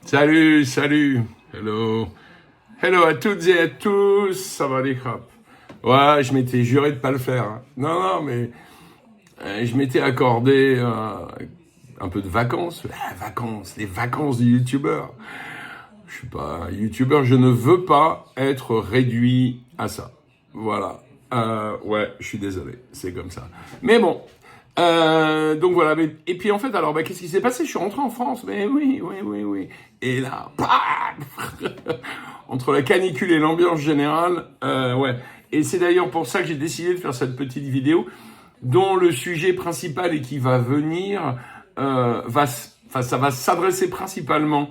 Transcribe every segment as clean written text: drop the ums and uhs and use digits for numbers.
Salut, salut, hello, hello à toutes et à tous, ça va les crapes. Ouais, je m'étais juré de pas le faire, hein. Non, non, mais je m'étais accordé un peu de vacances. Vacances, les vacances du youtubeur. Je suis pas un youtubeur, je ne veux pas être réduit à ça. Voilà. Ouais, je suis désolé, c'est comme ça. Mais bon, donc voilà. Et puis en fait, alors, qu'est-ce qui s'est passé? Je suis rentré en France. Mais oui, oui, oui, oui. Et là, paf entre la canicule et l'ambiance générale, ouais. Et c'est d'ailleurs pour ça que j'ai décidé de faire cette petite vidéo, dont le sujet principal et qui va venir, ça va s'adresser principalement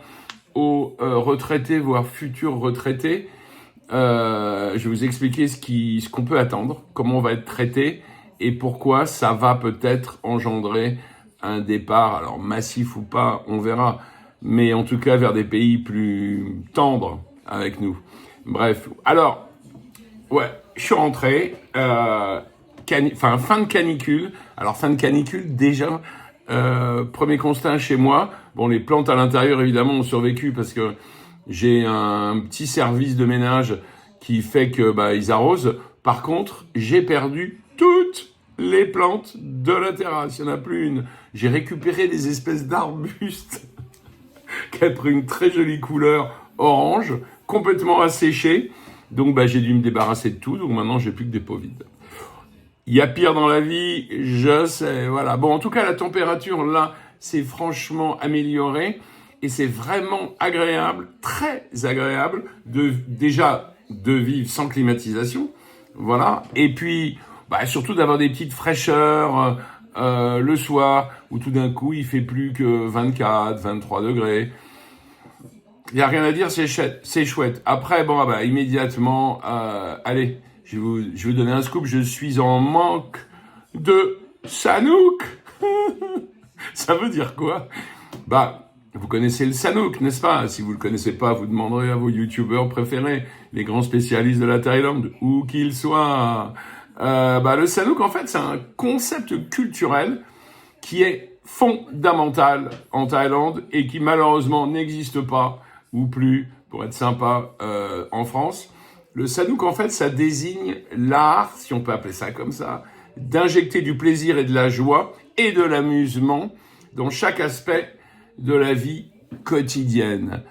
aux retraités, voire futurs retraités. Je vais vous expliquer ce qu'on peut attendre, comment on va être traité et pourquoi ça va peut-être engendrer un départ, alors massif ou pas, on verra, mais en tout cas vers des pays plus tendres avec nous. Bref, alors, ouais, je suis rentré, fin de canicule. Alors fin de canicule déjà, premier constat chez moi. Bon, les plantes à l'intérieur évidemment ont survécu parce que j'ai un petit service de ménage qui fait que ils arrosent. Par contre, j'ai perdu toutes les plantes de la terrasse. Il n'y en a plus une. J'ai récupéré des espèces d'arbustes qui a pris une très jolie couleur orange, complètement asséchée. Donc j'ai dû me débarrasser de tout. Donc maintenant, j'ai plus que des pots vides. Il y a pire dans la vie, je sais, voilà. Bon, en tout cas, la température, là, c'est franchement amélioré. Et c'est vraiment agréable, très agréable, déjà de vivre sans climatisation. Voilà. Et puis, surtout d'avoir des petites fraîcheurs le soir, où tout d'un coup, il fait plus que 24, 23 degrés. Il n'y a rien à dire, c'est chouette. Après, immédiatement, allez, je vais vous donner un scoop. Je suis en manque de Sanook. Ça veut dire quoi? Vous connaissez le Sanook, n'est-ce pas? Si vous le connaissez pas, vous demanderez à vos youtubeurs préférés, les grands spécialistes de la Thaïlande, où qu'ils soient. Le Sanook, en fait, c'est un concept culturel qui est fondamental en Thaïlande et qui malheureusement n'existe pas, ou plus, pour être sympa, en France. Le Sanook, en fait, ça désigne l'art, si on peut appeler ça comme ça, d'injecter du plaisir et de la joie et de l'amusement dans chaque aspect de la vie quotidienne.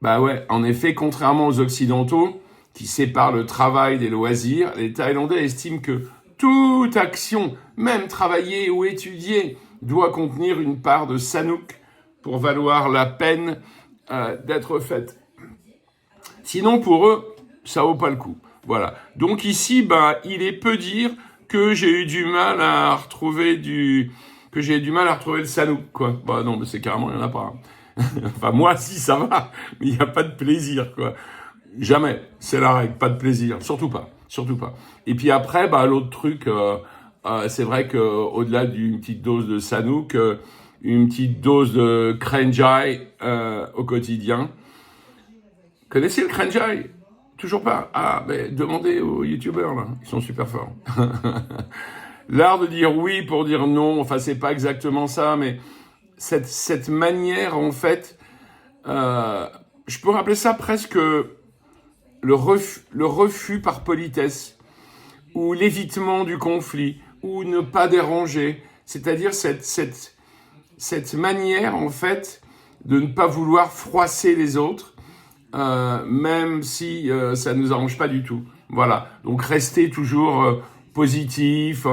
En effet, contrairement aux Occidentaux, qui séparent le travail des loisirs, les Thaïlandais estiment que toute action, même travailler ou étudier, doit contenir une part de Sanook pour valoir la peine d'être faite. Sinon, pour eux, ça vaut pas le coup. Voilà. Donc ici, il est peu dire que j'ai eu du mal à retrouver le Sanook, quoi. Non, mais c'est carrément, il n'y en a pas. Enfin, moi, si, ça va, mais il n'y a pas de plaisir, quoi. Jamais. C'est la règle. Pas de plaisir. Surtout pas. Surtout pas. Et puis après, l'autre truc, c'est vrai que au-delà d'une petite dose de Sanook, une petite dose de Krenjai au quotidien. Connaissez le Krenjai? Toujours pas? Demandez aux youtubeurs, là. Ils sont super forts. L'art de dire oui pour dire non, enfin, c'est pas exactement ça, mais cette manière, en fait, je peux rappeler ça presque le refus par politesse, ou l'évitement du conflit, ou ne pas déranger. C'est-à-dire cette manière, en fait, de ne pas vouloir froisser les autres, même si ça ne nous arrange pas du tout. Voilà. Donc rester toujours positif,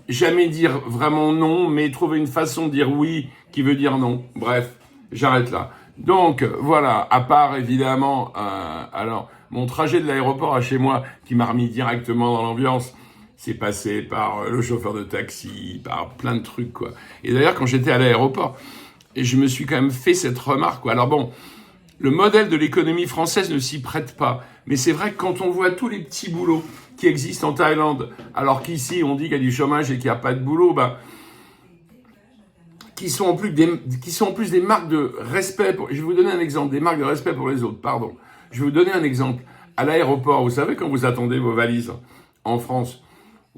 jamais dire vraiment non, mais trouver une façon de dire oui qui veut dire non. Bref, j'arrête là. Donc voilà, à part évidemment, alors mon trajet de l'aéroport à chez moi qui m'a remis directement dans l'ambiance, c'est passé par le chauffeur de taxi, par plein de trucs, quoi. Et d'ailleurs, quand j'étais à l'aéroport, je me suis quand même fait cette remarque, quoi. Alors bon, le modèle de l'économie française ne s'y prête pas. Mais c'est vrai que quand on voit tous les petits boulots qui existent en Thaïlande, alors qu'ici on dit qu'il y a du chômage et qu'il n'y a pas de boulot, qui sont en plus des marques de respect. Je vais vous donner un exemple, des marques de respect pour les autres, pardon. Je vais vous donner un exemple. À l'aéroport, vous savez, quand vous attendez vos valises en France,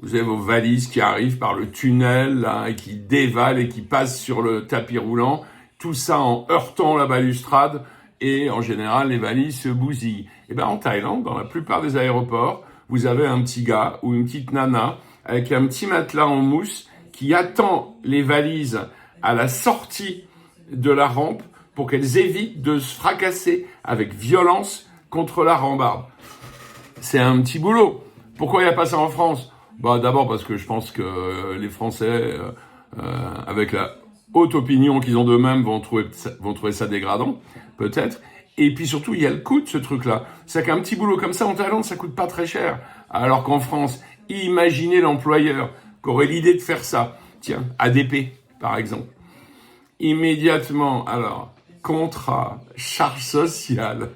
vous avez vos valises qui arrivent par le tunnel là, et qui dévalent et qui passent sur le tapis roulant. tout ça en heurtant la balustrade, et en général, les valises se bousillent. Et ben en Thaïlande, dans la plupart des aéroports, vous avez un petit gars ou une petite nana avec un petit matelas en mousse qui attend les valises à la sortie de la rampe pour qu'elles évitent de se fracasser avec violence contre la rambarde. C'est un petit boulot. Pourquoi il n'y a pas ça en France? Bah, d'abord parce que je pense que les Français, avec la haute opinion qu'ils ont d'eux-mêmes, vont trouver ça dégradant, peut-être. Et puis surtout, il y a le coût de ce truc-là. C'est qu'un petit boulot comme ça en Thaïlande, ça coûte pas très cher. Alors qu'en France, imaginez l'employeur qui aurait l'idée de faire ça. Tiens, ADP, par exemple. Immédiatement, alors, contrat, charge sociale.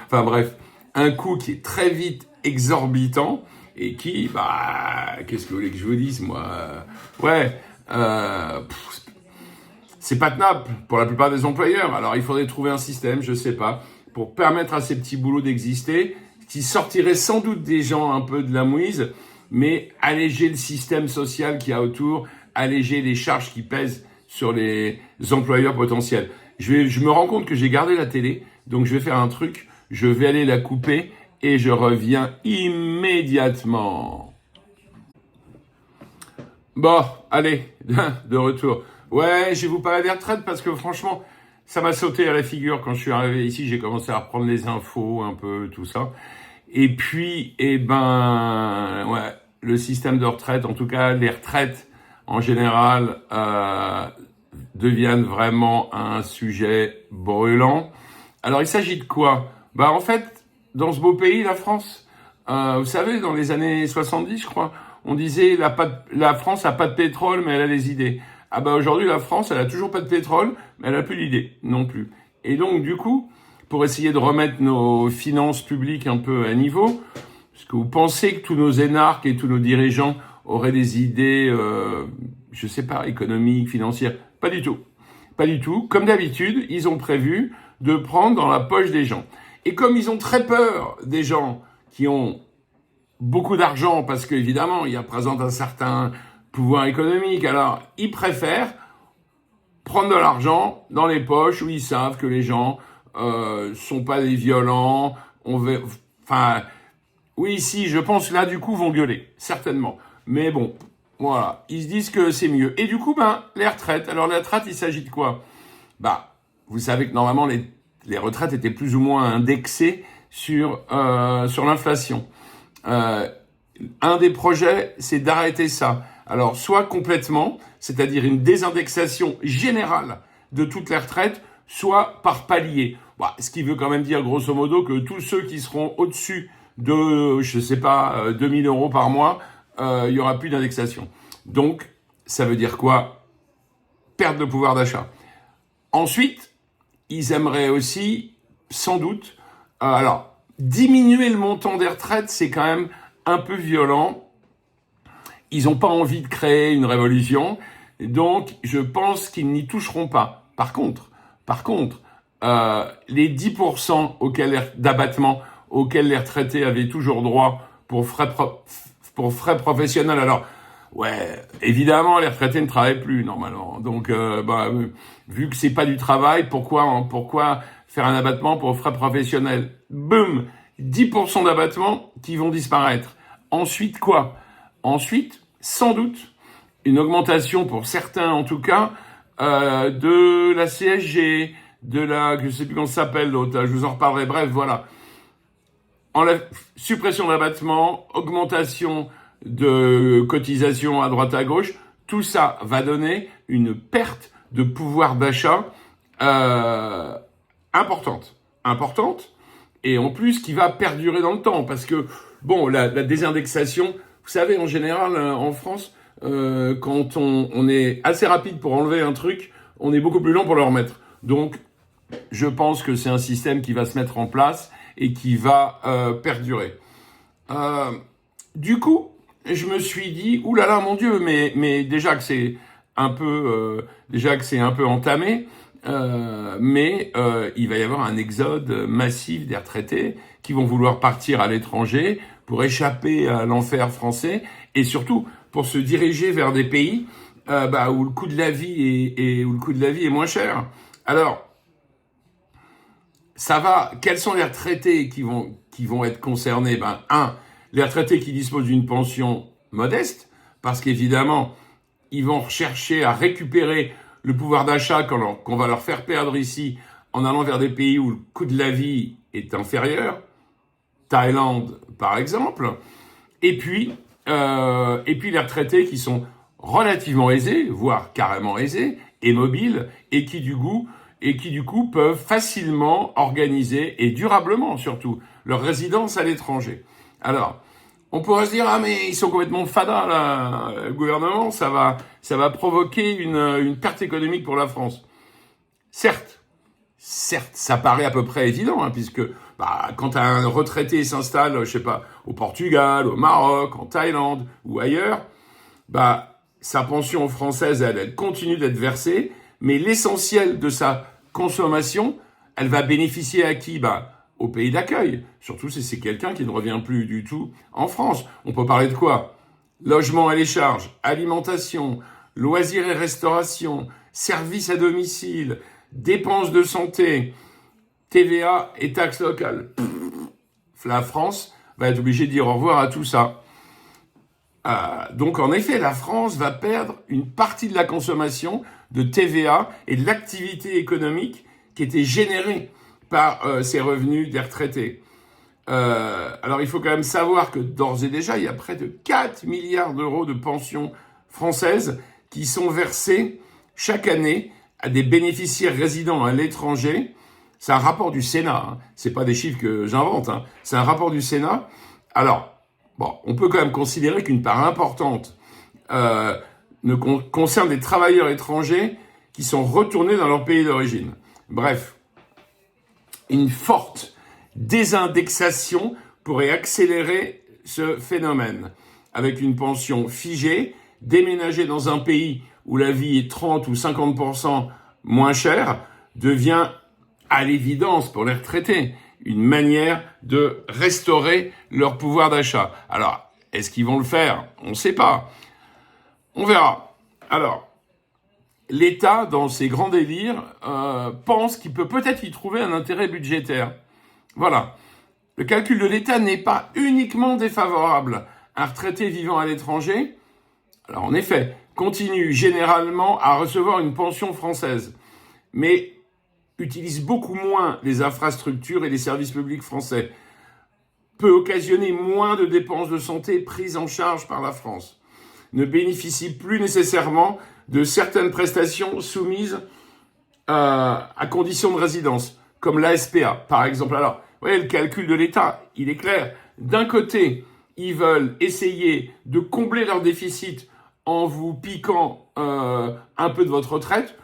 Enfin bref, un coût qui est très vite exorbitant et qui, qu'est-ce que vous voulez que je vous dise, moi? C'est pas tenable pour la plupart des employeurs. Alors, il faudrait trouver un système, je sais pas, pour permettre à ces petits boulots d'exister, qui sortirait sans doute des gens un peu de la mouise, mais alléger le système social qu'il y a autour, alléger les charges qui pèsent sur les employeurs potentiels. Je me rends compte que j'ai gardé la télé, donc je vais faire un truc, je vais aller la couper et je reviens immédiatement. Bon, allez, de retour. Ouais, je vais vous parler des retraites parce que franchement, ça m'a sauté à la figure quand je suis arrivé ici. J'ai commencé à reprendre les infos, un peu, tout ça. Et puis, le système de retraite, en tout cas, les retraites, en général, deviennent vraiment un sujet brûlant. Alors, il s'agit de quoi? En fait, dans ce beau pays, la France, vous savez, dans les années 70, je crois, on disait la France a pas de pétrole, mais elle a les idées. Aujourd'hui, la France, elle a toujours pas de pétrole, mais elle a plus d'idées non plus. Et donc, du coup, pour essayer de remettre nos finances publiques un peu à niveau, est-ce que vous pensez que tous nos énarques et tous nos dirigeants auraient des idées, je sais pas, économiques, financières? Pas du tout. Pas du tout. Comme d'habitude, ils ont prévu de prendre dans la poche des gens. Et comme ils ont très peur des gens qui ont beaucoup d'argent, parce qu'évidemment, ils représentent un certain pouvoir économique, alors ils préfèrent prendre de l'argent dans les poches où ils savent que les gens sont pas des violents. Oui, si, je pense là, du coup, vont gueuler, certainement. Mais bon, voilà, ils se disent que c'est mieux. Et du coup, les retraites. Alors, les retraites, il s'agit de quoi? Vous savez que normalement, les retraites étaient plus ou moins indexées sur l'inflation. Un des projets, c'est d'arrêter ça. Alors, soit complètement, c'est-à-dire une désindexation générale de toutes les retraites, soit par palier. Ce qui veut quand même dire, grosso modo, que tous ceux qui seront au-dessus de, 2000 euros par mois, il y aura plus d'indexation. Donc, ça veut dire quoi? Perte de pouvoir d'achat. Ensuite, ils aimeraient aussi, sans doute, diminuer le montant des retraites, c'est quand même un peu violent. Ils n'ont pas envie de créer une révolution, donc je pense qu'ils n'y toucheront pas. Par contre, les 10% d'abattement auxquels les retraités avaient toujours droit pour frais professionnels. Alors, évidemment, les retraités ne travaillent plus normalement. Donc, vu que c'est pas du travail, pourquoi faire un abattement pour frais professionnels? Boum, 10% d'abattement qui vont disparaître. Ensuite, quoi? Ensuite, sans doute, une augmentation pour certains en tout cas, de la CSG, je sais plus comment ça s'appelle l'autre, je vous en reparlerai, bref, voilà. Suppression d'abattement, augmentation de cotisation à droite à gauche, tout ça va donner une perte de pouvoir d'achat importante, et en plus qui va perdurer dans le temps, parce que la désindexation, vous savez, en général en France, quand on est assez rapide pour enlever un truc, on est beaucoup plus lent pour le remettre. Donc, je pense que c'est un système qui va se mettre en place et qui va perdurer. Du coup, je me suis dit, oulala, mon Dieu, mais déjà que c'est un peu entamé, mais il va y avoir un exode massif des retraités qui vont vouloir partir à l'étranger pour échapper à l'enfer français et surtout pour se diriger vers des pays où le coût de la vie où le coût de la vie est moins cher. Alors, quels sont les retraités qui vont être concernés? Les retraités qui disposent d'une pension modeste, parce qu'évidemment, ils vont rechercher à récupérer le pouvoir d'achat qu'on va leur faire perdre ici en allant vers des pays où le coût de la vie est inférieur, Thaïlande par exemple, et puis les retraités qui sont relativement aisés, voire carrément aisés, et mobiles, et qui du coup peuvent facilement organiser, et durablement surtout, leur résidence à l'étranger. Alors, on pourrait se dire, ah mais ils sont complètement fadas là, le gouvernement, ça va provoquer une perte économique pour la France. Certes, ça paraît à peu près évident, hein, puisque quand un retraité s'installe, je sais pas, au Portugal, au Maroc, en Thaïlande ou ailleurs, sa pension française, elle continue d'être versée, mais l'essentiel de sa consommation, elle va bénéficier à qui? Au pays d'accueil. Surtout si c'est quelqu'un qui ne revient plus du tout en France. On peut parler de quoi? Logement et les charges, alimentation, loisirs et restauration, services à domicile, dépenses de santé, TVA et taxes locales. La France va être obligée de dire au revoir à tout ça. Donc en effet, la France va perdre une partie de la consommation de TVA et de l'activité économique qui était générée par ces revenus des retraités. Alors il faut quand même savoir que d'ores et déjà, il y a près de 4 milliards d'euros de pensions françaises qui sont versées chaque année à des bénéficiaires résidant à l'étranger. C'est un rapport du Sénat, hein. C'est pas des chiffres que j'invente, hein. C'est un rapport du Sénat. Alors, on peut quand même considérer qu'une part importante concerne des travailleurs étrangers qui sont retournés dans leur pays d'origine. Bref, une forte désindexation pourrait accélérer ce phénomène. Avec une pension figée, déménager dans un pays où la vie est 30 ou 50% moins chère devient à l'évidence pour les retraités une manière de restaurer leur pouvoir d'achat. Alors, est-ce qu'ils vont le faire? On ne sait pas. On verra. Alors, l'État, dans ses grands délires, pense qu'il peut peut-être y trouver un intérêt budgétaire. Voilà. Le calcul de l'État n'est pas uniquement défavorable. Un retraité vivant à l'étranger, alors en effet, continue généralement à recevoir une pension française, mais utilise beaucoup moins les infrastructures et les services publics français, peut occasionner moins de dépenses de santé prises en charge par la France, ne bénéficie plus nécessairement de certaines prestations soumises à conditions de résidence, comme l'ASPA, par exemple. Alors, vous voyez, le calcul de l'État, il est clair. D'un côté, ils veulent essayer de combler leur déficit en vous piquant un peu de votre retraite,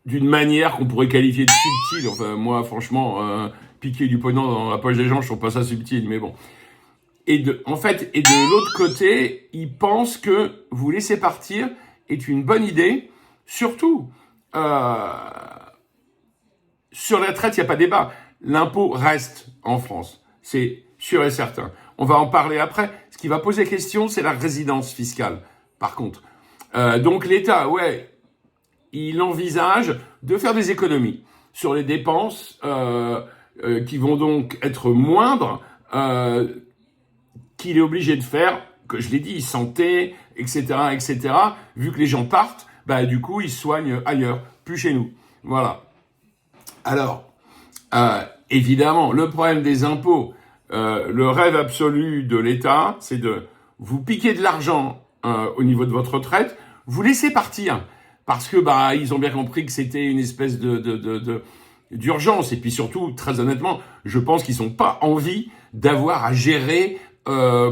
d'une manière qu'on pourrait qualifier de subtile. Enfin, moi, franchement, piquer du pognon dans la poche des gens, je trouve pas ça subtil, mais bon. Et de l'autre côté, ils pensent que vous laisser partir est une bonne idée. Surtout, sur la retraite, il n'y a pas débat. L'impôt reste en France. C'est sûr et certain. On va en parler après. Ce qui va poser question, c'est la résidence fiscale, par contre. Donc l'État, il envisage de faire des économies sur les dépenses qui vont donc être moindres qu'il est obligé de faire, que je l'ai dit, santé, etc., etc. Vu que les gens partent, du coup, ils se soignent ailleurs, plus chez nous. Voilà. Alors, évidemment, le problème des impôts, le rêve absolu de l'État, c'est de vous piquer de l'argent au niveau de votre retraite, vous laisser partir. Parce que ils ont bien compris que c'était une espèce d'urgence. Et puis surtout, très honnêtement, je pense qu'ils n'ont pas envie d'avoir à gérer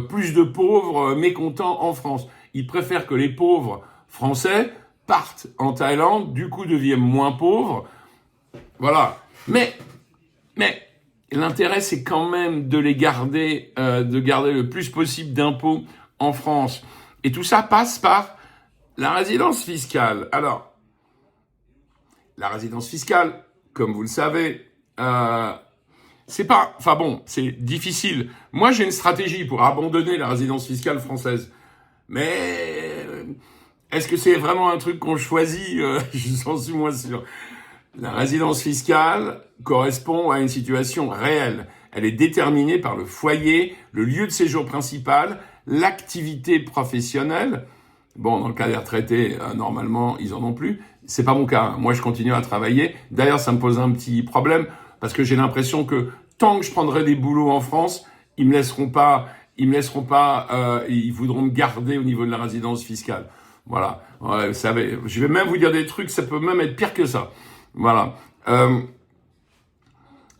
plus de pauvres mécontents en France. Ils préfèrent que les pauvres français partent en Thaïlande, du coup deviennent moins pauvres. Voilà. Mais l'intérêt, c'est quand même de les garder, de garder le plus possible d'impôts en France. Et tout ça passe par la résidence fiscale. Alors, la résidence fiscale, comme vous le savez, c'est difficile. Moi, j'ai une stratégie pour abandonner la résidence fiscale française. Mais est-ce que c'est vraiment un truc qu'on choisit? J'en suis moins sûr. La résidence fiscale correspond à une situation réelle. Elle est déterminée par le foyer, le lieu de séjour principal, l'activité professionnelle. Bon, dans le cas des retraités, normalement, ils en ont plus. C'est pas mon cas. Moi, je continue à travailler. D'ailleurs, ça me pose un petit problème parce que j'ai l'impression que tant que je prendrai des boulots en France, ils voudront me garder au niveau de la résidence fiscale. Voilà. Ouais, vous savez, je vais même vous dire des trucs, ça peut même être pire que ça. Voilà.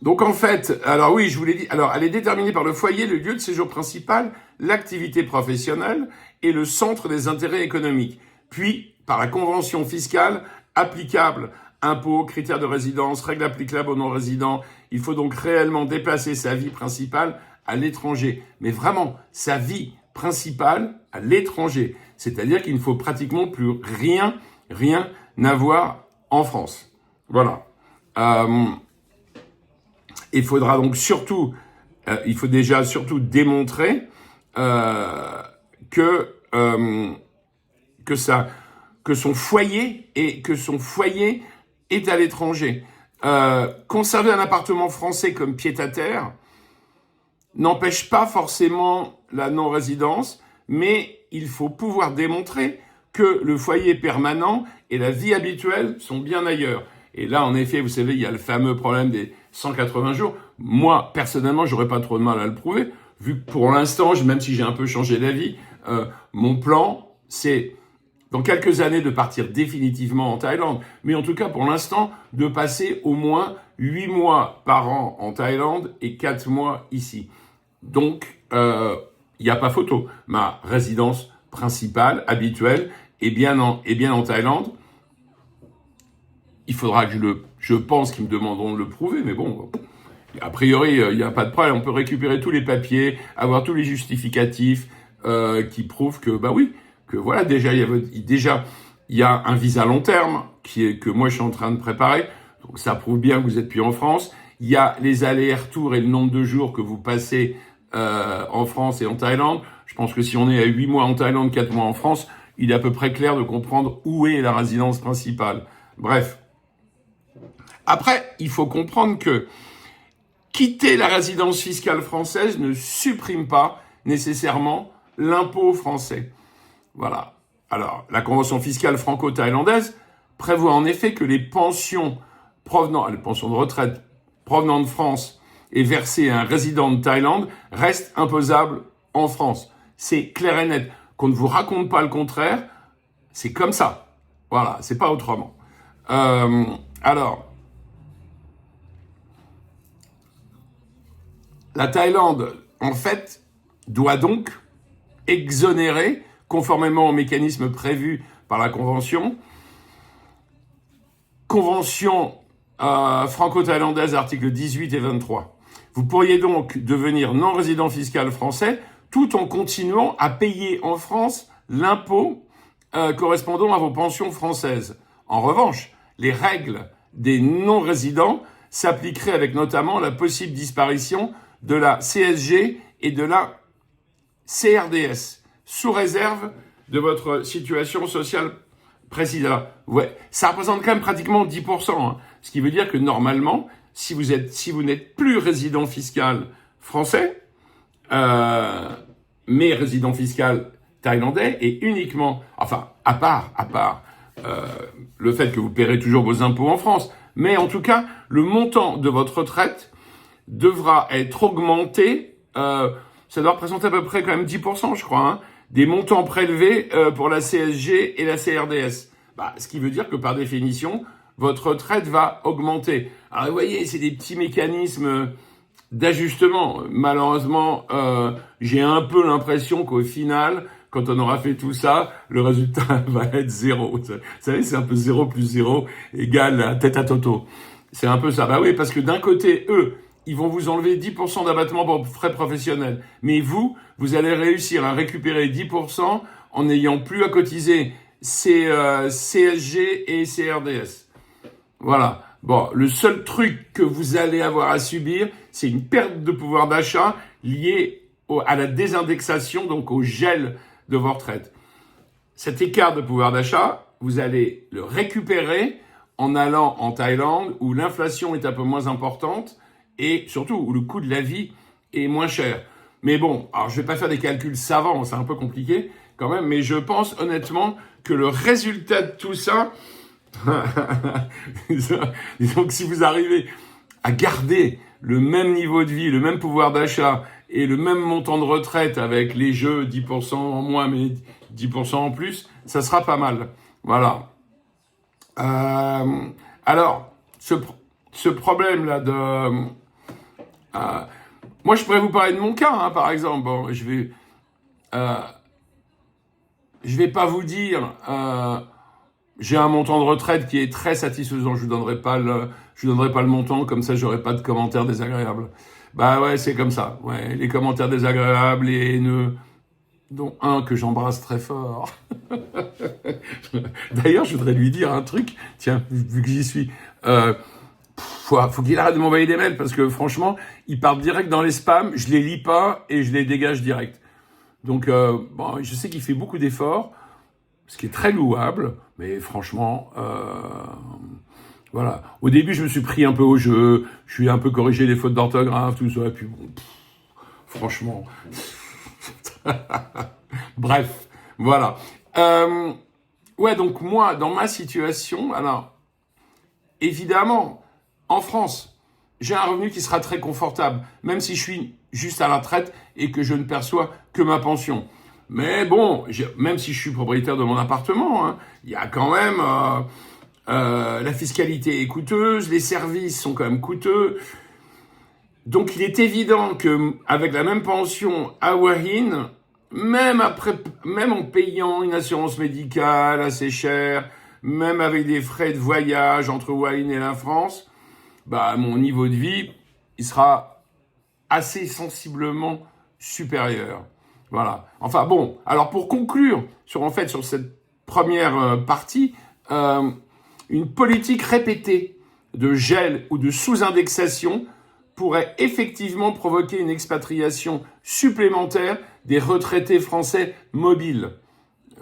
Donc en fait, alors oui, je vous l'ai dit, alors elle est déterminée par le foyer, le lieu de séjour principal, l'activité professionnelle et le centre des intérêts économiques. Puis, par la convention fiscale applicable, impôts, critères de résidence, règles applicables aux non-résidents. Il faut donc réellement déplacer sa vie principale à l'étranger. Mais vraiment, sa vie principale à l'étranger. C'est-à-dire qu'il ne faut pratiquement plus rien avoir en France. Voilà. Il faudra donc surtout, il faut déjà surtout démontrer que son foyer est à l'étranger. Conserver un appartement français comme pied-à-terre n'empêche pas forcément la non-résidence, mais il faut pouvoir démontrer que le foyer permanent et la vie habituelle sont bien ailleurs. Et là, en effet, vous savez, il y a le fameux problème des 180 jours. Moi, personnellement, j'aurais pas trop de mal à le prouver, vu que pour l'instant, même si j'ai un peu changé d'avis, mon plan, c'est dans quelques années de partir définitivement en Thaïlande. Mais en tout cas, pour l'instant, de passer au moins 8 mois par an en Thaïlande et 4 mois ici. Donc, il n'y a pas photo. Ma résidence principale, habituelle, est bien en Thaïlande. Il faudra que je pense qu'ils me demanderont de le prouver, mais bon, a priori, il n'y a pas de problème. On peut récupérer tous les papiers, avoir tous les justificatifs qui prouvent que, bah oui, que voilà, déjà, il y a un visa long terme que moi, je suis en train de préparer. Donc, ça prouve bien que vous êtes plus en France. Il y a les allers-retours et le nombre de jours que vous passez en France et en Thaïlande. Je pense que si on est à 8 mois en Thaïlande, 4 mois en France, il est à peu près clair de comprendre où est la résidence principale. Bref. Après, il faut comprendre que quitter la résidence fiscale française ne supprime pas nécessairement l'impôt français. Voilà. Alors, la convention fiscale franco-thaïlandaise prévoit en effet que les pensions de retraite provenant de France et versées à un résident de Thaïlande restent imposables en France. C'est clair et net. Qu'on ne vous raconte pas le contraire, c'est comme ça. Voilà, c'est pas autrement. Alors, la Thaïlande, en fait, doit donc exonérer, conformément au mécanisme prévu par la Convention franco-thaïlandaise, articles 18 et 23. Vous pourriez donc devenir non-résident fiscal français tout en continuant à payer en France l'impôt correspondant à vos pensions françaises. En revanche, les règles des non-résidents s'appliqueraient avec notamment la possible disparition de la CSG et de la CRDS, sous réserve de votre situation sociale précise. Alors, ouais, ça représente quand même pratiquement 10%, hein, ce qui veut dire que normalement, si vous n'êtes plus résident fiscal français, mais résident fiscal thaïlandais, et uniquement, enfin, à part le fait que vous paierez toujours vos impôts en France, mais en tout cas, le montant de votre retraite devra être augmenté, ça doit représenter à peu près quand même 10%, je crois, hein, des montants prélevés pour la CSG et la CRDS. Ce qui veut dire que par définition, votre retraite va augmenter. Alors vous voyez, c'est des petits mécanismes d'ajustement. Malheureusement, j'ai un peu l'impression qu'au final, quand on aura fait tout ça, le résultat va être 0. Vous savez, c'est un peu 0 plus 0 égale la tête à Toto. C'est un peu ça. Bah oui, parce que d'un côté, eux, ils vont vous enlever 10% d'abattement pour frais professionnels. Mais vous allez réussir à récupérer 10% en n'ayant plus à cotiser CSG et CRDS. Voilà. Bon, le seul truc que vous allez avoir à subir, c'est une perte de pouvoir d'achat liée à la désindexation, donc au gel de vos retraites. cet écart de pouvoir d'achat, vous allez le récupérer en allant en Thaïlande où l'inflation est un peu moins importante et surtout où le coût de la vie est moins cher. Mais bon, alors je vais pas faire des calculs savants, c'est un peu compliqué quand même, mais je pense honnêtement que le résultat de tout ça, disons que si vous arrivez à garder le même niveau de vie, le même pouvoir d'achat et le même montant de retraite avec les jeux 10% en moins mais 10% en plus, ça sera pas mal. Voilà. Alors, ce problème-là moi, je pourrais vous parler de mon cas, hein, par exemple. Bon, je vais pas vous dire... j'ai un montant de retraite qui est très satisfaisant. Je vous donnerai pas le montant, comme ça, j'aurai pas de commentaires désagréables. Bah ouais, c'est comme ça. Ouais, les commentaires désagréables et haineux, dont un que j'embrasse très fort. D'ailleurs, je voudrais lui dire un truc. Tiens, vu que j'y suis, faut qu'il arrête de m'envoyer des mails parce que franchement, ils partent direct dans les spams. Je les lis pas et je les dégage direct. Donc, bon, je sais qu'il fait beaucoup d'efforts, ce qui est très louable, mais franchement, voilà. Au début, je me suis pris un peu au jeu, je suis un peu corrigé les fautes d'orthographe, tout ça, et puis bon, franchement, bref, voilà. Ouais, donc moi, dans ma situation, alors, évidemment, en France, j'ai un revenu qui sera très confortable, même si je suis juste à la retraite et que je ne perçois que ma pension. Mais bon, même si je suis propriétaire de mon appartement, hein, il y a quand même... la fiscalité est coûteuse, les services sont quand même coûteux. Donc il est évident que avec la même pension à Wahin, même en payant une assurance médicale assez chère, même avec des frais de voyage entre Wahin et la France, bah mon niveau de vie, il sera assez sensiblement supérieur. Voilà. Enfin bon, alors pour conclure sur cette première partie, une politique répétée de gel ou de sous-indexation pourrait effectivement provoquer une expatriation supplémentaire des retraités français mobiles.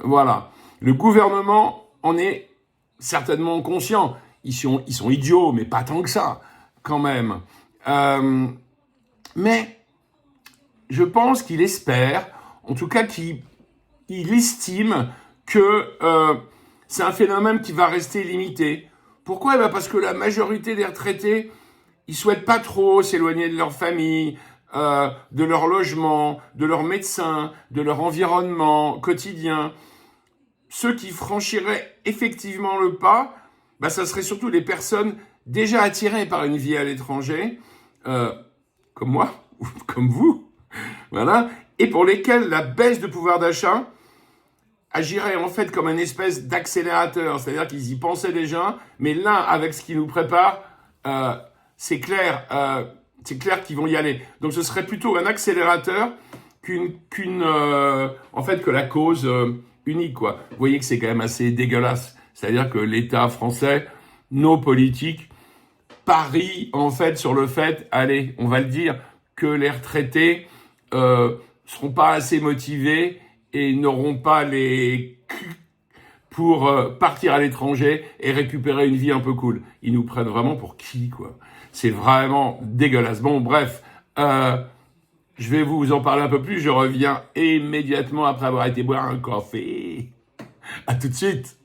Voilà. Le gouvernement en est certainement conscient. Ils sont idiots, mais pas tant que ça, quand même. Mais je pense qu'il espère, en tout cas qu'il estime que c'est un phénomène qui va rester limité. Pourquoi ? Parce que la majorité des retraités, ils souhaitent pas trop s'éloigner de leur famille, de leur logement, de leur médecin, de leur environnement quotidien. Ceux qui franchiraient effectivement le pas, ça serait surtout les personnes déjà attirées par une vie à l'étranger, comme moi, ou comme vous, voilà, et pour lesquelles la baisse de pouvoir d'achat agirait en fait comme une espèce d'accélérateur, c'est-à-dire qu'ils y pensaient déjà, mais là, avec ce qui nous prépare, c'est clair qu'ils vont y aller. Donc ce serait plutôt un accélérateur que la cause unique, quoi. Vous voyez que c'est quand même assez dégueulasse. C'est-à-dire que l'État français, nos politiques, parient en fait sur le fait, allez, on va le dire, que les retraités seront pas assez motivés et n'auront pas les pour partir à l'étranger et récupérer une vie un peu cool. Ils nous prennent vraiment pour qui, quoi? C'est vraiment dégueulasse. Bon, bref, je vais vous en parler un peu plus. Je reviens immédiatement après avoir été boire un café. À tout de suite.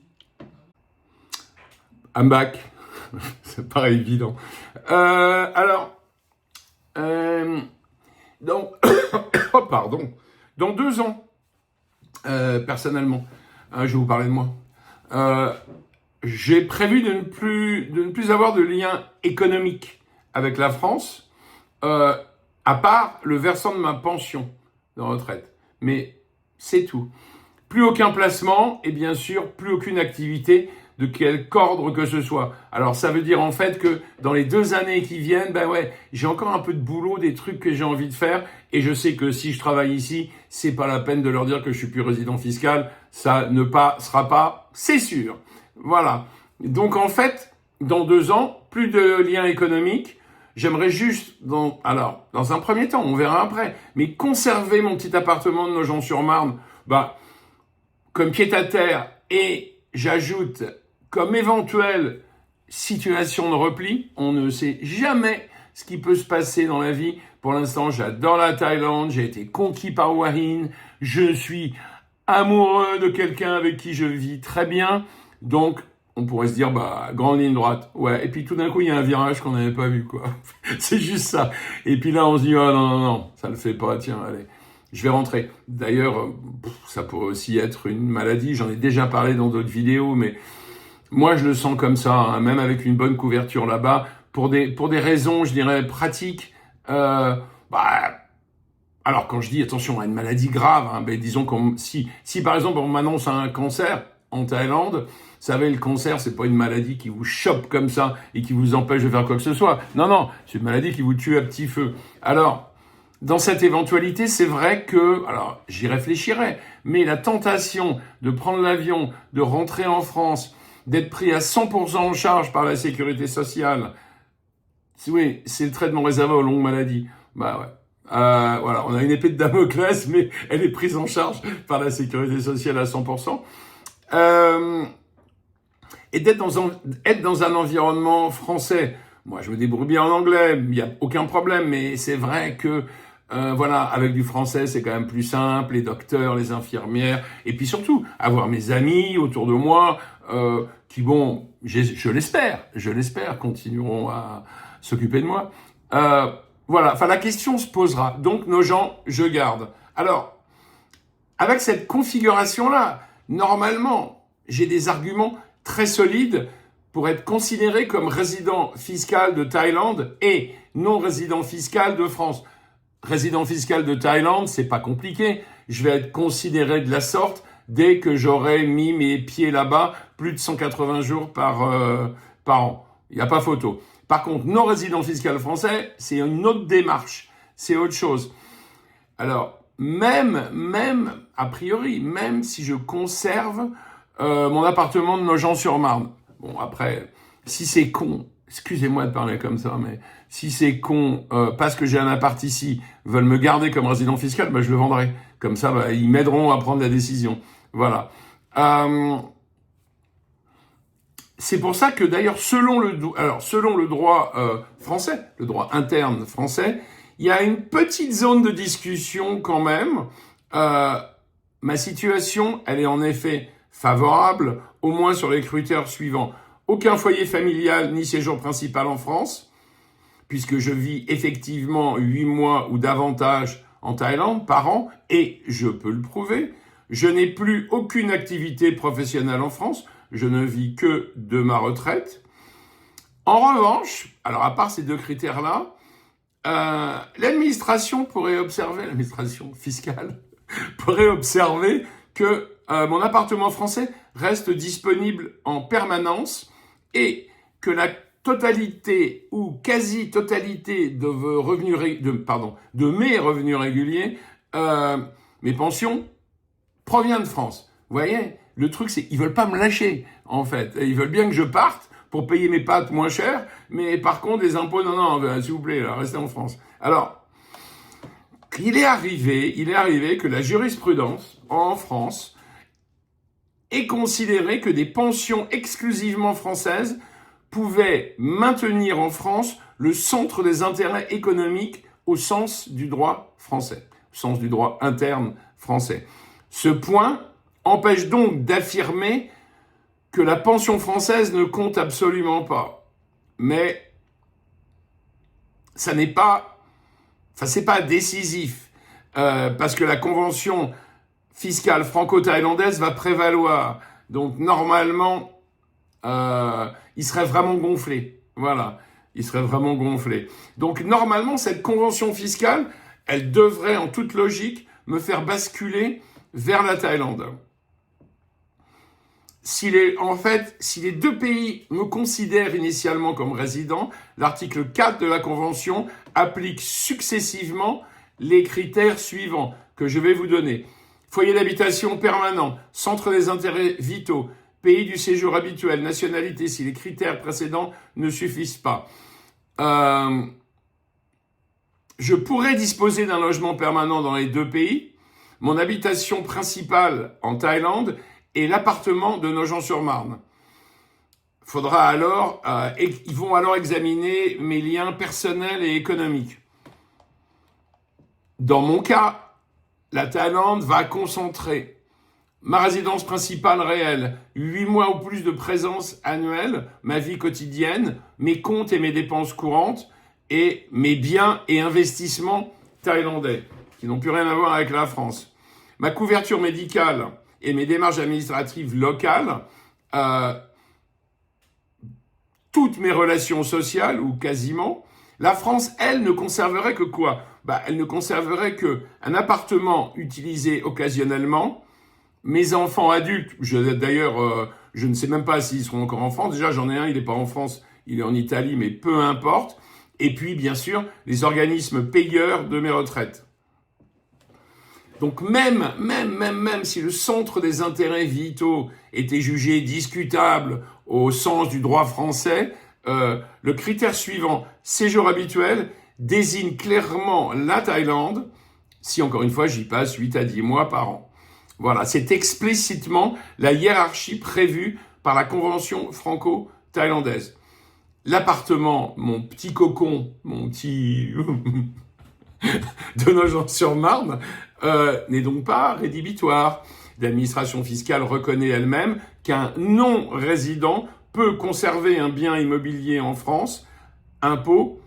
I'm back. C'est pas évident. Donc, oh, pardon. Dans 2 ans, personnellement, je vais vous parler de moi. J'ai prévu de ne plus avoir de lien économique avec la France, à part le versant de ma pension de retraite. Mais c'est tout. Plus aucun placement et bien sûr plus aucune activité de quelque ordre que ce soit. Alors ça veut dire en fait que dans les 2 années qui viennent, j'ai encore un peu de boulot, des trucs que j'ai envie de faire et je sais que si je travaille ici, c'est pas la peine de leur dire que je suis plus résident fiscal, ça ne sera pas, c'est sûr. Voilà. Donc en fait, dans 2 ans, plus de liens économiques. J'aimerais juste, dans un premier temps, on verra après, mais conserver mon petit appartement de Nogent-sur-Marne, comme pied-à-terre et j'ajoute comme éventuelle situation de repli. On ne sait jamais ce qui peut se passer dans la vie. Pour l'instant, j'adore la Thaïlande, j'ai été conquis par Wahin, je suis amoureux de quelqu'un avec qui je vis très bien, donc on pourrait se dire, grande ligne droite, ouais, et puis tout d'un coup, il y a un virage qu'on n'avait pas vu, quoi. C'est juste ça. Et puis là, on se dit, oh non, ça le fait pas, tiens, allez, je vais rentrer. D'ailleurs, ça pourrait aussi être une maladie, j'en ai déjà parlé dans d'autres vidéos, mais moi, je le sens comme ça, hein, même avec une bonne couverture là-bas, pour des raisons, je dirais, pratiques. Alors, quand je dis attention à une maladie grave, hein, disons que si par exemple on m'annonce un cancer en Thaïlande, vous savez, le cancer, c'est pas une maladie qui vous chope comme ça et qui vous empêche de faire quoi que ce soit. Non, c'est une maladie qui vous tue à petit feu. Alors, dans cette éventualité, c'est vrai que, alors, j'y réfléchirai, mais la tentation de prendre l'avion, de rentrer en France, d'être pris à 100% en charge par la sécurité sociale, oui, c'est le traitement réservé aux longues maladies. Ouais. Voilà, on a une épée de Damoclès, mais elle est prise en charge par la sécurité sociale à 100%. Et être dans un environnement français. Moi, je me débrouille bien en anglais, il n'y a aucun problème, mais c'est vrai que voilà, avec du français, c'est quand même plus simple, les docteurs, les infirmières, et puis surtout, avoir mes amis autour de moi, qui, bon, je l'espère, continueront à s'occuper de moi. Voilà, enfin, la question se posera. Donc, nos gens, je garde. Alors, avec cette configuration-là, normalement, j'ai des arguments très solides pour être considéré comme résident fiscal de Thaïlande et non résident fiscal de France. Résident fiscal de Thaïlande, c'est pas compliqué. Je vais être considéré de la sorte dès que j'aurai mis mes pieds là-bas plus de 180 jours par an. Il n'y a pas photo. Par contre, non résident fiscal français, c'est une autre démarche. C'est autre chose. Alors, même, a priori, même si je conserve mon appartement de Nogent-sur-Marne. Bon, après, si c'est con, excusez-moi de parler comme ça, mais si c'est con, parce que j'ai un appart ici, veulent me garder comme résident fiscal, je le vendrai. Comme ça, ils m'aideront à prendre la décision. Voilà. C'est pour ça que d'ailleurs, selon le droit français, le droit interne français, il y a une petite zone de discussion quand même. Ma situation, elle est en effet favorable, au moins sur les critères suivants. Aucun foyer familial ni séjour principal en France, puisque je vis effectivement 8 mois ou davantage en Thaïlande par an, et je peux le prouver. Je n'ai plus aucune activité professionnelle en France, je ne vis que de ma retraite. En revanche, alors à part ces deux critères-là, l'administration fiscale pourrait observer que mon appartement français reste disponible en permanence et que la totalité ou quasi-totalité de mes revenus réguliers, mes pensions, provient de France. Vous voyez, le truc, c'est qu'ils veulent pas me lâcher, en fait. Ils veulent bien que je parte pour payer mes pâtes moins cher, mais par contre, les impôts, non, s'il vous plaît, là, restez en France. Alors, il est arrivé que la jurisprudence en France ait considéré que des pensions exclusivement françaises pouvaient maintenir en France le centre des intérêts économiques au sens du droit français, au sens du droit interne français. Ce point empêche donc d'affirmer que la pension française ne compte absolument pas. Mais c'est pas décisif, parce que la convention fiscale franco-thaïlandaise va prévaloir. Donc normalement, il serait vraiment gonflé. Voilà, il serait vraiment gonflé. Donc normalement, cette convention fiscale, elle devrait en toute logique me faire basculer vers la Thaïlande. Si les deux pays me considèrent initialement comme résident, l'article 4 de la Convention applique successivement les critères suivants que je vais vous donner. Foyer d'habitation permanent, centre des intérêts vitaux, pays du séjour habituel, nationalité, si les critères précédents ne suffisent pas. Je pourrais disposer d'un logement permanent dans les deux pays, Mon habitation principale en Thaïlande est l'appartement de Nogent-sur-Marne. Faudra alors, ils vont alors examiner mes liens personnels et économiques. Dans mon cas, la Thaïlande va concentrer ma résidence principale réelle, 8 mois ou plus de présence annuelle, ma vie quotidienne, mes comptes et mes dépenses courantes, et mes biens et investissements thaïlandais, qui n'ont plus rien à voir avec la France. Ma couverture médicale et mes démarches administratives locales, toutes mes relations sociales, ou quasiment. La France, elle, ne conserverait que quoi? Elle ne conserverait qu'un appartement utilisé occasionnellement, mes enfants adultes, d'ailleurs, je ne sais même pas s'ils seront encore en France. Déjà, j'en ai un, il n'est pas en France, il est en Italie, mais peu importe. Et puis, bien sûr, les organismes payeurs de mes retraites. Donc même si le centre des intérêts vitaux était jugé discutable au sens du droit français, le critère suivant, séjour habituel, désigne clairement la Thaïlande, si encore une fois j'y passe 8 à 10 mois par an. Voilà, c'est explicitement la hiérarchie prévue par la Convention franco-thaïlandaise. L'appartement, mon petit cocon, mon petit de Nogent-sur-Marne, n'est donc pas rédhibitoire. L'administration fiscale reconnaît elle-même qu'un non-résident peut conserver un bien immobilier en France, impôt,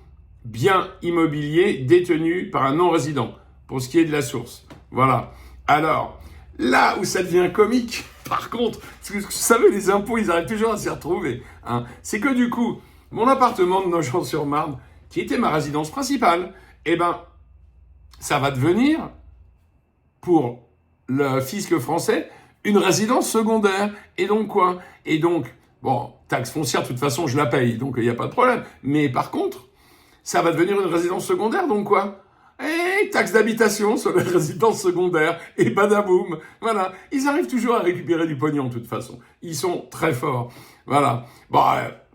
bien immobilier détenu par un non-résident, pour ce qui est de la source. Voilà. Alors, là où ça devient comique, par contre, parce que vous savez, les impôts, ils arrivent toujours à s'y retrouver, hein, c'est que du coup, mon appartement de Nogent-sur-Marne, qui était ma résidence principale, ça va devenir, pour le fisc français, une résidence secondaire. Et donc quoi? Et donc, bon, taxe foncière, de toute façon, je la paye, donc il n'y a pas de problème. Mais par contre, ça va devenir une résidence secondaire, donc quoi? Et taxe d'habitation sur les résidences secondaires, et badaboum. Voilà, ils arrivent toujours à récupérer du pognon, de toute façon. Ils sont très forts. Voilà. Bon,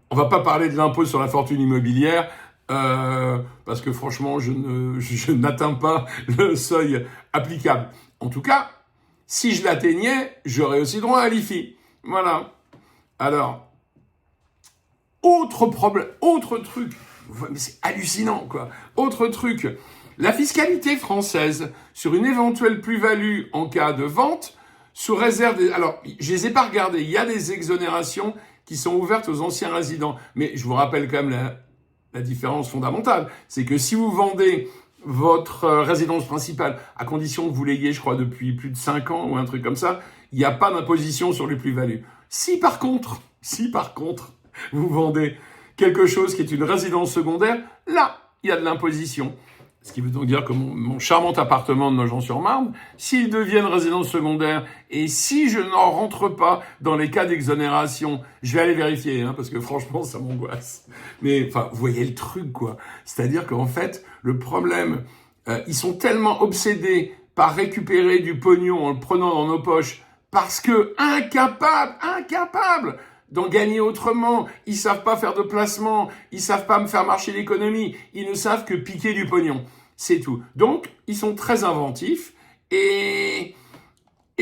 on va pas parler de l'impôt sur la fortune immobilière, parce que franchement, je n'atteins pas le seuil applicable. En tout cas, si je l'atteignais, j'aurais aussi droit à l'IFI. Voilà. Alors, autre problème, autre truc, mais c'est hallucinant, quoi. Autre truc, la fiscalité française sur une éventuelle plus-value en cas de vente, sous réserve des... Alors, je les ai pas regardés, il y a des exonérations qui sont ouvertes aux anciens résidents, mais je vous rappelle quand même la différence fondamentale, c'est que si vous vendez votre résidence principale, à condition que vous l'ayez, je crois, depuis plus de 5 ans ou un truc comme ça, il n'y a pas d'imposition sur les plus-values. Si par contre, vous vendez quelque chose qui est une résidence secondaire, là, il y a de l'imposition. Ce qui veut donc dire que mon charmant appartement de Nogent-sur-Marne, s'il devient une résidence secondaire, et si je n'en rentre pas dans les cas d'exonération, je vais aller vérifier, hein, parce que franchement, ça m'angoisse. Mais enfin, vous voyez le truc, quoi. C'est-à-dire qu'en fait, le problème, ils sont tellement obsédés par récupérer du pognon en le prenant dans nos poches, parce que incapables d'en gagner autrement, ils savent pas faire de placement, ils savent pas me faire marcher l'économie, ils ne savent que piquer du pognon, c'est tout. Donc, ils sont très inventifs, et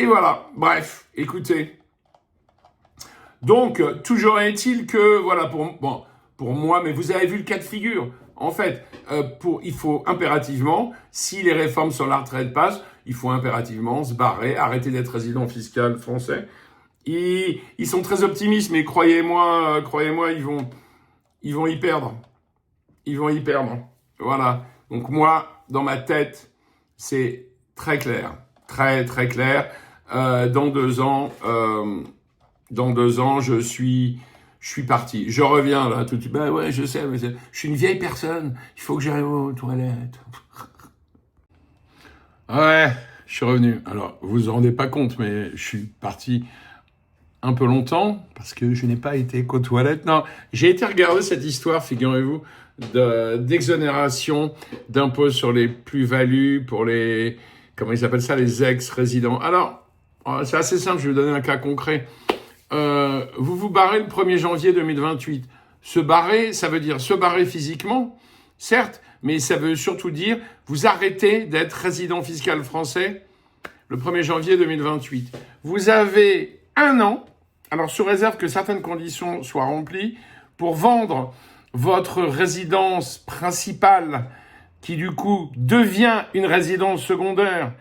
voilà, bref, écoutez. Donc, toujours est-il que, voilà, pour moi, mais vous avez vu le cas de figure, en fait, il faut impérativement, si les réformes sur la retraite passent, il faut impérativement se barrer, arrêter d'être résident fiscal français. Ils sont très optimistes, mais croyez-moi, ils vont y perdre. Ils vont y perdre. Voilà. Donc moi, dans ma tête, c'est très clair. Très, très clair. Dans 2 ans, je suis parti. Je reviens là tout de suite. Ben ouais, je sais, mais je suis une vieille personne. Il faut que j'aille aux toilettes. Ouais, je suis revenu. Alors, vous vous en rendez pas compte, mais je suis parti un peu longtemps, parce que je n'ai pas été qu'aux toilettes. Non, j'ai été regarder cette histoire, figurez-vous, d'exonération d'impôts sur les plus-values pour les, comment ils appellent ça, les ex-résidents. Alors, c'est assez simple, je vais vous donner un cas concret. Vous vous barrez le 1er janvier 2028. Se barrer, ça veut dire se barrer physiquement, certes, mais ça veut surtout dire vous arrêtez d'être résident fiscal français le 1er janvier 2028. Vous avez un an, alors sous réserve que certaines conditions soient remplies, pour vendre votre résidence principale, qui du coup devient une résidence secondaire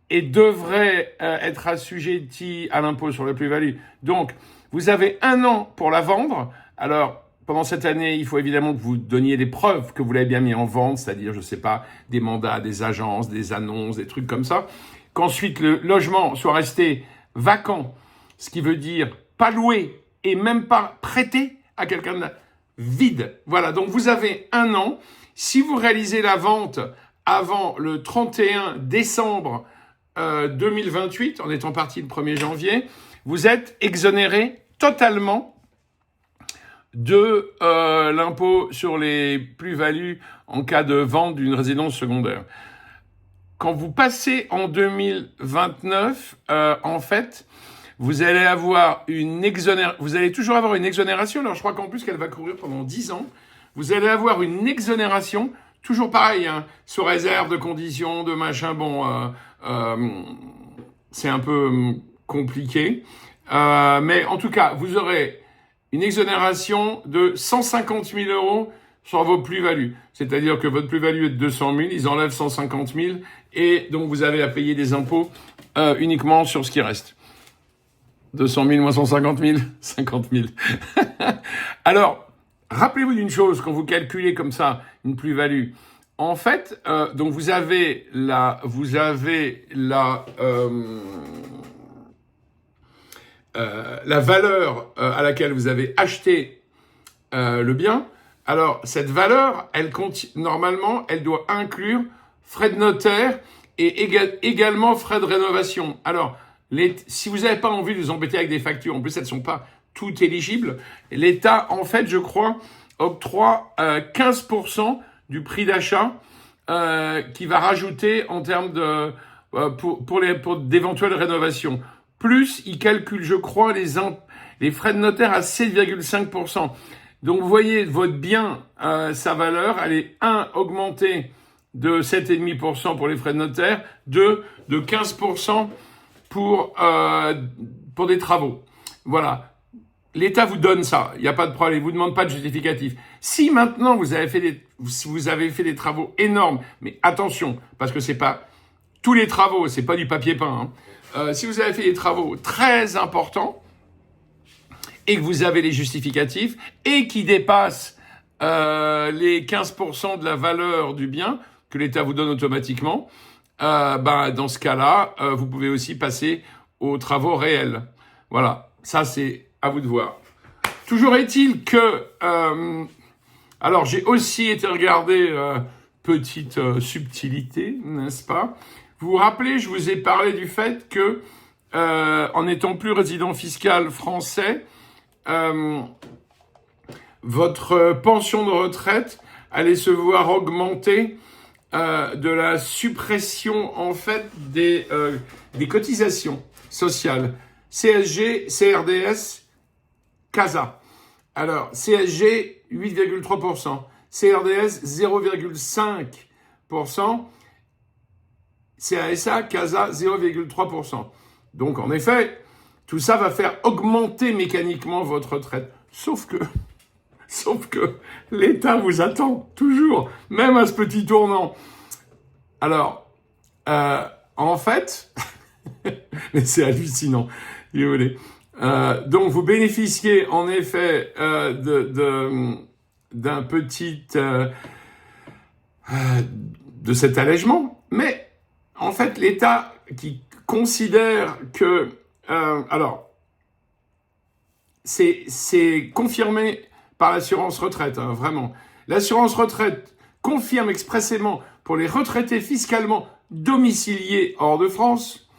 et devrait être assujettie à l'impôt sur la plus-value. Donc, vous avez un an pour la vendre. Alors, pendant cette année, il faut évidemment que vous donniez des preuves que vous l'avez bien mis en vente, c'est-à-dire, je ne sais pas, des mandats, des agences, des annonces, des trucs comme ça. Qu'ensuite, le logement soit resté vacant, ce qui veut dire pas loué et même pas prêté à quelqu'un de vide. Voilà, donc vous avez un an. Si vous réalisez la vente avant le 31 décembre 2028, en étant parti le 1er janvier, vous êtes exonéré totalement de l'impôt sur les plus-values en cas de vente d'une résidence secondaire. Quand vous passez en 2029, en fait, vous allez avoir vous allez toujours avoir une exonération. Alors, je crois qu'en plus qu'elle va courir pendant 10 ans. Vous allez avoir une exonération, toujours pareil, hein, sous réserve de conditions, de machin. Bon, c'est un peu compliqué. Mais en tout cas, vous aurez une exonération de 150 000 € sur vos plus-values. C'est-à-dire que votre plus-value est de 200 000, ils enlèvent 150 000 et donc vous avez à payer des impôts uniquement sur ce qui reste. 200 000 moins 150 000, 50 000. Alors, rappelez-vous d'une chose, quand vous calculez comme ça une plus-value, en fait, donc vous avez la valeur à laquelle vous avez acheté le bien. Alors, cette valeur, normalement, elle doit inclure frais de notaire et également frais de rénovation. Alors, si vous n'avez pas envie de vous embêter avec des factures, en plus, elles ne sont pas toutes éligibles, l'État, en fait, je crois, octroie 15% du prix d'achat qui va rajouter en termes de pour d'éventuelles rénovations. Plus, il calcule, je crois, les frais de notaire à 7,5%. Donc, vous voyez, votre bien, sa valeur, elle est augmentée de 7,5% pour les frais de notaire, de 15% pour des travaux. Voilà. L'État vous donne ça. Il n'y a pas de problème. Il vous demande pas de justificatif. Si maintenant vous avez fait des travaux énormes, mais attention, parce que c'est pas tous les travaux, c'est pas du papier peint, hein. Si vous avez fait des travaux très importants, et que vous avez les justificatifs, et qui dépassent les 15% de la valeur du bien, que l'État vous donne automatiquement, dans ce cas-là, vous pouvez aussi passer aux travaux réels. Voilà, ça c'est à vous de voir. Toujours est-il que... alors j'ai aussi été regarder petite subtilité, n'est-ce pas? Vous vous rappelez, je vous ai parlé du fait que, en n'étant plus résident fiscal français, votre pension de retraite allait se voir augmenter de la suppression en fait des cotisations sociales CSG, CRDS, CASA. Alors CSG 8,3%, CRDS 0,5%, CASA, CASA 0,3%. Donc en effet, tout ça va faire augmenter mécaniquement votre retraite. Sauf que l'État vous attend toujours, même à ce petit tournant. Alors, en fait, mais c'est hallucinant, donc vous bénéficiez en effet d'un petit de cet allègement, mais en fait l'État qui considère que alors c'est confirmé par l'assurance retraite, hein, vraiment. L'assurance retraite confirme expressément pour les retraités fiscalement domiciliés hors de France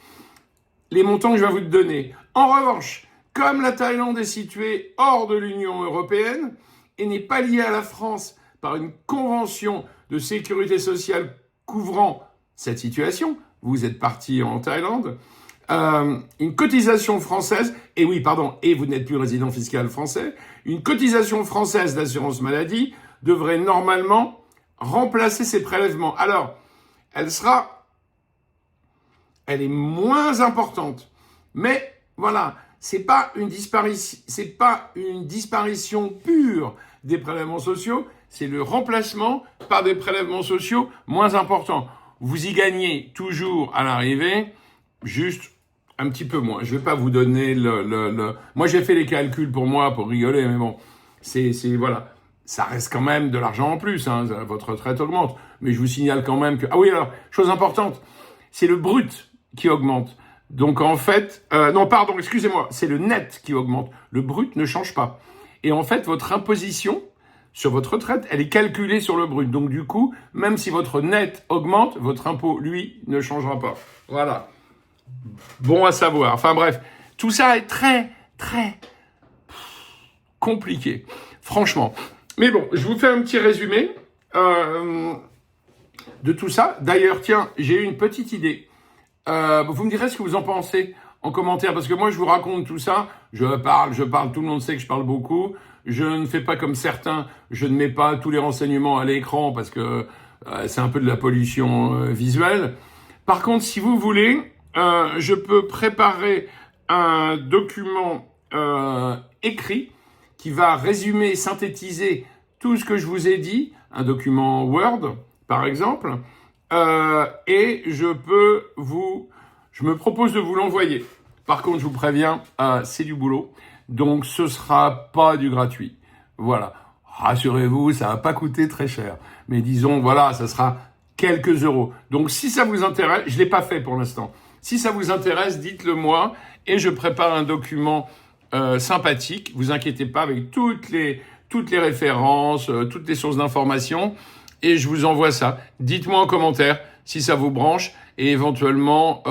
les montants que je vais vous donner. En revanche, comme la Thaïlande est située hors de l'Union européenne et n'est pas liée à la France par une convention de sécurité sociale couvrant cette situation, vous êtes parti en Thaïlande, une cotisation française, et vous n'êtes plus résident fiscal français, une cotisation française d'assurance maladie devrait normalement remplacer ces prélèvements. Alors, elle sera elle est moins importante. Mais voilà, c'est pas une disparition pure des prélèvements sociaux, c'est le remplacement par des prélèvements sociaux moins importants. Vous y gagnez toujours à l'arrivée, juste un petit peu moins. Je vais pas vous donner Moi, j'ai fait les calculs pour moi, pour rigoler, mais bon, voilà. Ça reste quand même de l'argent en plus, hein. Votre retraite augmente. Mais je vous signale quand même que... Ah oui, alors, chose importante, c'est le brut qui augmente. Donc en fait... non, pardon, excusez-moi, c'est le net qui augmente. Le brut ne change pas. Et en fait, votre imposition sur votre retraite, elle est calculée sur le brut. Donc du coup, même si votre net augmente, votre impôt, lui, ne changera pas. Voilà. Bon à savoir. Enfin bref, tout ça est très, très compliqué. Franchement. Mais bon, je vous fais un petit résumé de tout ça. D'ailleurs, tiens, j'ai eu une petite idée. Vous me direz ce que vous en pensez en commentaire, parce que moi, je vous raconte tout ça. Je parle, tout le monde sait que je parle beaucoup. Je ne fais pas comme certains, je ne mets pas tous les renseignements à l'écran, parce que c'est un peu de la pollution visuelle. Par contre, si vous voulez, je peux préparer un document écrit qui va résumer, synthétiser tout ce que je vous ai dit, un document Word, par exemple, et je me propose de vous l'envoyer. Par contre, je vous préviens, c'est du boulot, donc ce sera pas du gratuit. Voilà. Rassurez-vous, ça va pas coûter très cher. Mais disons, voilà, ça sera quelques euros. Donc, si ça vous intéresse, je l'ai pas fait pour l'instant. Si ça vous intéresse, dites-le moi, et je prépare un document sympathique. Vous inquiétez pas, avec toutes les références, toutes les sources d'informations, et je vous envoie ça. Dites-moi en commentaire si ça vous branche, et éventuellement,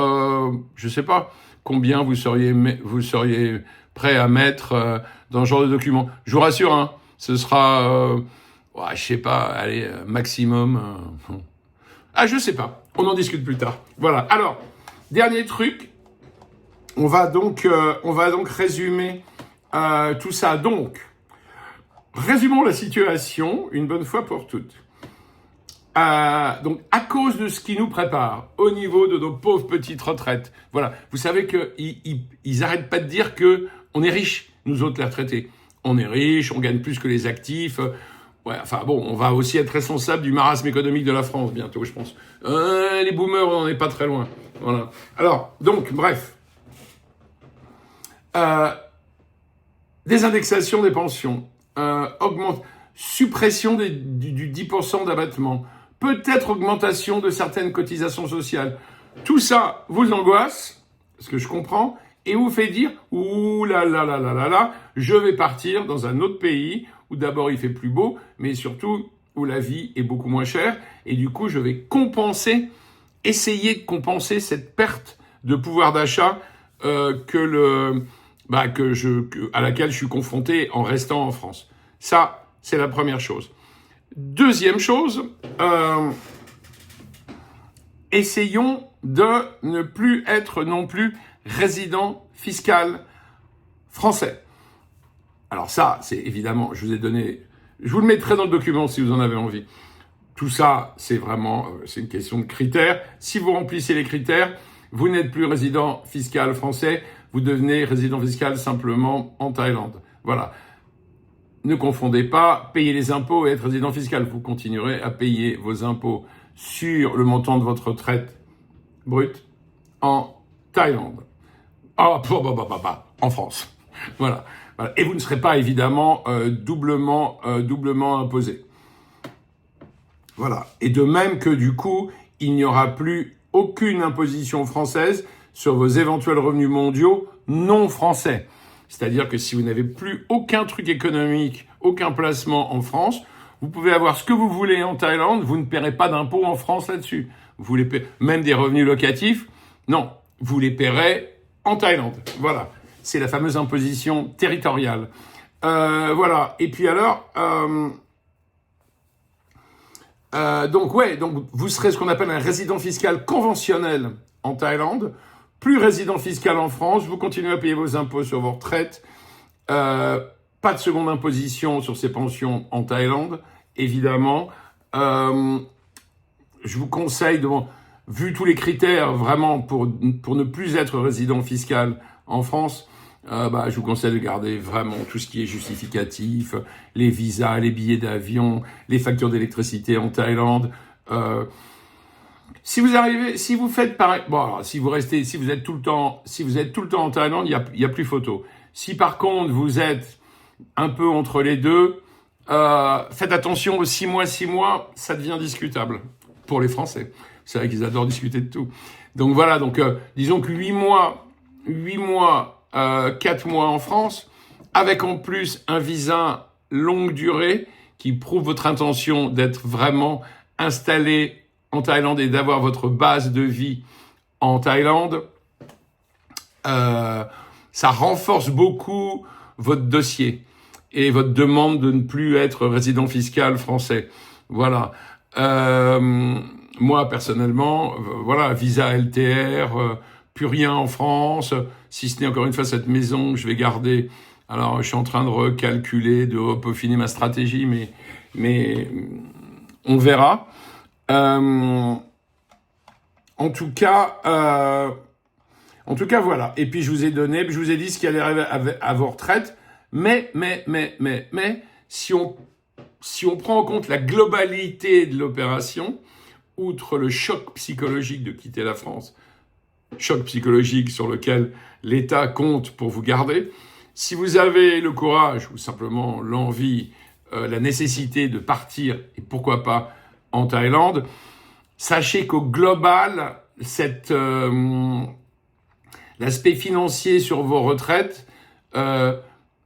je sais pas combien vous seriez prêt à mettre dans ce genre de document. Je vous rassure, hein, ce sera, je sais pas, allez, maximum. Je sais pas. On en discute plus tard. Voilà. Alors, dernier truc. On va donc résumer tout ça. Donc, résumons la situation une bonne fois pour toutes. Donc, à cause de ce qui nous prépare au niveau de nos pauvres petites retraites, voilà, vous savez qu'ils arrêtent pas de dire que on est riches, nous autres les retraités. On est riches, on gagne plus que les actifs. Ouais, enfin bon, on va aussi être responsable du marasme économique de la France bientôt, je pense. Les boomers, on n'en est pas très loin. Voilà. Alors, donc, bref. Désindexation des pensions, suppression du 10% d'abattement, peut-être augmentation de certaines cotisations sociales. Tout ça vous angoisse, ce que je comprends, et vous fait dire « Ouh là là là là là là, je vais partir dans un autre pays où d'abord il fait plus beau, mais surtout où la vie est beaucoup moins chère, et du coup je vais essayer de compenser cette perte de pouvoir d'achat à laquelle je suis confronté en restant en France. » Ça, c'est la première chose. Deuxième chose, essayons de ne plus être non plus résident fiscal français. Alors ça, c'est évidemment, je vous le mettrai dans le document si vous en avez envie. Tout ça, c'est une question de critères. Si vous remplissez les critères, vous n'êtes plus résident fiscal français, vous devenez résident fiscal simplement en Thaïlande. Voilà. Ne confondez pas payer les impôts et être résident fiscal. Vous continuerez à payer vos impôts sur le montant de votre retraite brute en Thaïlande. En France. Voilà. Et vous ne serez pas évidemment doublement imposé. Voilà. Et de même que du coup, il n'y aura plus aucune imposition française sur vos éventuels revenus mondiaux non français. C'est-à-dire que si vous n'avez plus aucun truc économique, aucun placement en France, vous pouvez avoir ce que vous voulez en Thaïlande, vous ne paierez pas d'impôts en France là-dessus. Vous les paierez, même des revenus locatifs, non, vous les paierez en Thaïlande. Voilà, c'est la fameuse imposition territoriale. Voilà, et puis alors... donc vous serez ce qu'on appelle un résident fiscal conventionnel en Thaïlande, plus résident fiscal en France, vous continuez à payer vos impôts sur vos retraites, pas de seconde imposition sur ces pensions en Thaïlande, évidemment. Je vous conseille vu tous les critères vraiment pour ne plus être résident fiscal en France, je vous conseille de garder vraiment tout ce qui est justificatif, les visas, les billets d'avion, les factures d'électricité en Thaïlande. Si vous faites pareil, alors, si vous êtes tout le temps en Thaïlande, il y a plus photo. Si par contre vous êtes un peu entre les deux, faites attention aux 6 mois, ça devient discutable pour les Français. C'est vrai qu'ils adorent discuter de tout. Donc voilà, disons que 8 mois, 4 mois en France, avec en plus un visa longue durée qui prouve votre intention d'être vraiment installé en Thaïlande et d'avoir votre base de vie en Thaïlande, ça renforce beaucoup votre dossier et votre demande de ne plus être résident fiscal français. Voilà. Moi, personnellement, visa LTR, plus rien en France, si ce n'est encore une fois cette maison que je vais garder. Alors, je suis en train de recalculer, de peaufiner ma stratégie, mais on verra. En tout cas, voilà. Et puis, je vous ai dit ce qui allait arriver à vos retraites. Mais, si on prend en compte la globalité de l'opération, outre le choc psychologique de quitter la France, choc psychologique sur lequel l'État compte pour vous garder, si vous avez le courage ou simplement l'envie, la nécessité de partir, et pourquoi pas en Thaïlande, sachez qu'au global, l'aspect financier sur vos retraites,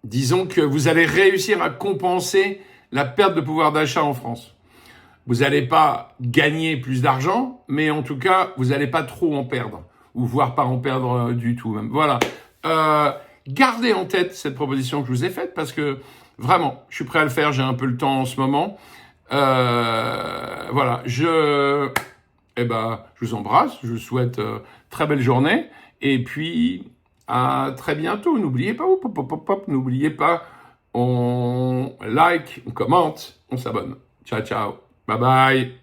disons que vous allez réussir à compenser la perte de pouvoir d'achat en France. Vous n'allez pas gagner plus d'argent, mais en tout cas, vous n'allez pas trop en perdre, ou voire pas en perdre du tout même. Voilà. Gardez en tête cette proposition que je vous ai faite, parce que vraiment, je suis prêt à le faire, j'ai un peu le temps en ce moment. Voilà, je vous embrasse, je vous souhaite très belle journée, et puis à très bientôt. N'oubliez pas, on like, on commente, on s'abonne. Ciao, ciao, bye bye.